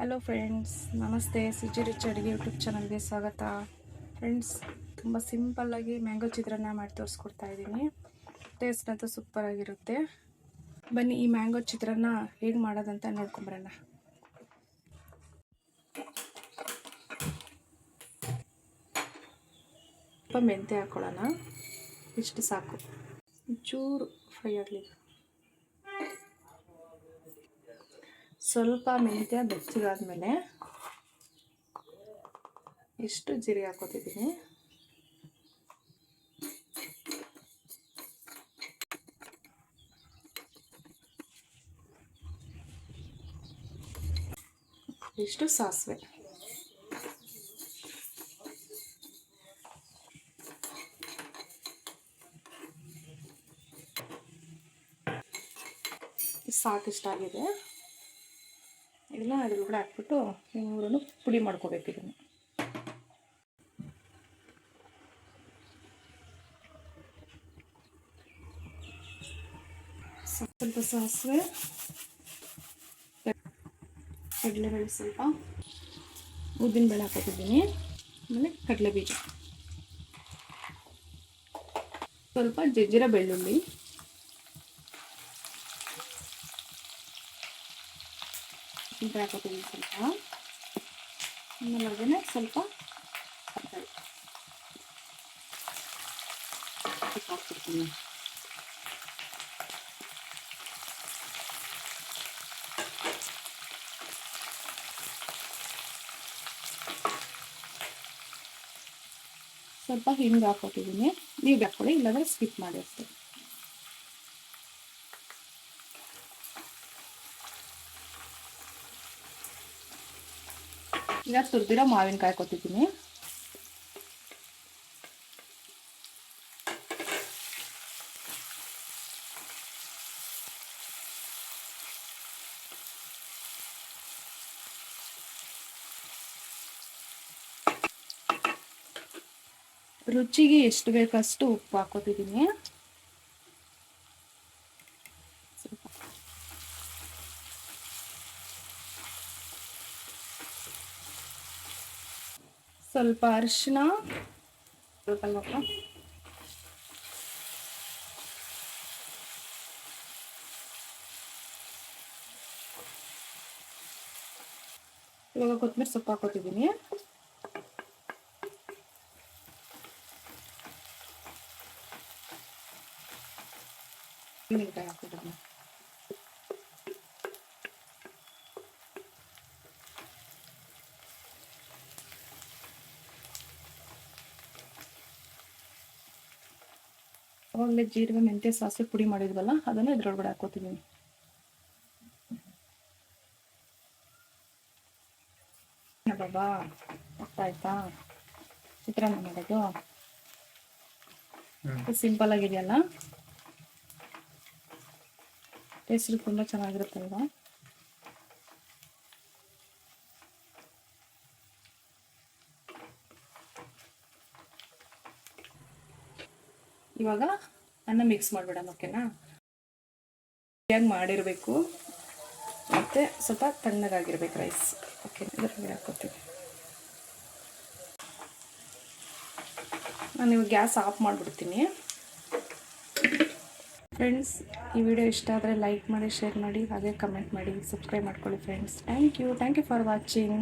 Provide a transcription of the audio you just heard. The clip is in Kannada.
ಹಲೋ ಫ್ರೆಂಡ್ಸ್, ನಮಸ್ತೆ. ಸಿಜಿ ರಿಚ್ ಅಡುಗೆ ಯೂಟ್ಯೂಬ್ ಚಾನಲ್ಗೆ ಸ್ವಾಗತ. ಫ್ರೆಂಡ್ಸ್, ತುಂಬ ಸಿಂಪಲ್ಲಾಗಿ ಮ್ಯಾಂಗೋ ಚಿತ್ರಾನ್ನ ಮಾಡಿ ತೋರಿಸ್ಕೊಡ್ತಾ ಇದ್ದೀನಿ. ಟೇಸ್ಟ್ ಅಂತೂ ಸೂಪರಾಗಿರುತ್ತೆ. ಬನ್ನಿ ಈ ಮ್ಯಾಂಗೋ ಚಿತ್ರಾನ್ನ ಹೇಗೆ ಮಾಡೋದಂತ ನೋಡ್ಕೊಂಬರೋಣ. ಸ್ವಲ್ಪ ಮೆಂತ್ಯ ಹಾಕ್ಕೊಳ್ಳೋಣ, ಇಷ್ಟು ಸಾಕು. ಚೂರು ಫ್ರೈ ಆಗಲಿ. ಸ್ವಲ್ಪ ಮೆಂತ್ಯ ಬೆಚ್ಚಗಾದ್ಮೇಲೆ ಇಷ್ಟು ಜೀರಿಗೆ ಹಾಕೋತಿದ್ದೀನಿ. ಇಷ್ಟು ಸಾಸಿವೆ. ಸಾಕಿಷ್ಟ ಆಗಿದೆ. ಇದನ್ನ ಅದ್ರೊಳಗಡೆ ಹಾಕ್ಬಿಟ್ಟು ಮೂರನ್ನು ಪುಡಿ ಮಾಡ್ಕೋಬೇಕು. ಇದನ್ನು ಸ್ವಲ್ಪ ಸಾಸಿವೆ, ಕಡಲೆಬೇಳೆ, ಸ್ವಲ್ಪ ಉದ್ದಿನಬೇಳೆ ಹಾಕೋತಿದ್ದೀನಿ. ಆಮೇಲೆ ಕಡಲೆ ಬೀಜ, ಸ್ವಲ್ಪ ಜಜ್ಜಿರೋ ಬೆಳ್ಳುಳ್ಳಿ, ಹಾಕೋತಿದ್ದೀನಿ ಸ್ವಲ್ಪ. ಆಮೇಲೆ ಸ್ವಲ್ಪ ಹಾಕ್ಬಿಡ್ತೀನಿ. ಸ್ವಲ್ಪ ಹಿಂಗೆ ಹಾಕೋತಿದ್ದೀನಿ. ನೀವು ಹಾಕ್ಕೊಳ್ಳಿ, ಇಲ್ಲಾಂದರೆ ಸ್ಕಿಪ್ ಮಾಡಿ ಅಷ್ಟೇ. ಈಗ ತುರಿದಿರೋ ಮಾವಿನಕಾಯಿ ಹಾಕೋತಿದ್ದೀನಿ. ರುಚಿಗೆ ಎಷ್ಟು ಬೇಕಷ್ಟು ಉಪ್ಪು ಹಾಕೋತಿದ್ದೀನಿ. ಸ್ವಲ್ಪ ಅರಿಶಿನ, ಸ್ವಲ್ಪ ಇವಾಗ ಕೊತ್ತಂಬರಿ ಸೊಪ್ಪು ಹಾಕೋತಿದ್ದೀನಿ. ಮೆಣಸಿನಕಾಯಿ ಹಾಕೋತಿದ್ದೀನಿ. ಅವಾಗಲೇ ಜೀರಿಗೆ, ಮೆಂತ್ಯ, ಸಾಸಿವೆ ಪುಡಿ ಮಾಡಿದ್ವಲ್ಲ, ಅದನ್ನು ಇದ್ರೊಳಗಡೆ ಹಾಕೋತಿದ್ದೀನಿ. ಬಾಬಾ, ಗೊತ್ತಾಯ್ತಾ ಚಿತ್ರಾನ್ನ ಮಾಡೋದು? ಸಿಂಪಲ್ ಆಗಿದೆಯಲ್ಲ, ಟೇಸ್ಟ್ ತುಂಬ ಚೆನ್ನಾಗಿರುತ್ತಲ್ವ. ಇವಾಗ ಅನ್ನ ಮಿಕ್ಸ್ ಮಾಡಿಬಿಡೋಣ. ಓಕೆನಾ? ಹೇಗೆ ಮಾಡಿರಬೇಕು ಮತ್ತು ಸ್ವಲ್ಪ ತಣ್ಣಗಾಗಿರ್ಬೇಕು ರೈಸ್. ಓಕೆ, ಇದರಲ್ಲಿ ಹಾಕೋತೀವಿ. ನಾನು ಇವಾಗ ಗ್ಯಾಸ್ ಆಫ್ ಮಾಡಿಬಿಡ್ತೀನಿ. ಫ್ರೆಂಡ್ಸ್, ಈ ವಿಡಿಯೋ ಇಷ್ಟ ಆದರೆ ಲೈಕ್ ಮಾಡಿ, ಶೇರ್ ಮಾಡಿ, ಹಾಗೆ ಕಮೆಂಟ್ ಮಾಡಿ, ಸಬ್ಸ್ಕ್ರೈಬ್ ಮಾಡ್ಕೊಳ್ಳಿ friends. Thank you for watching.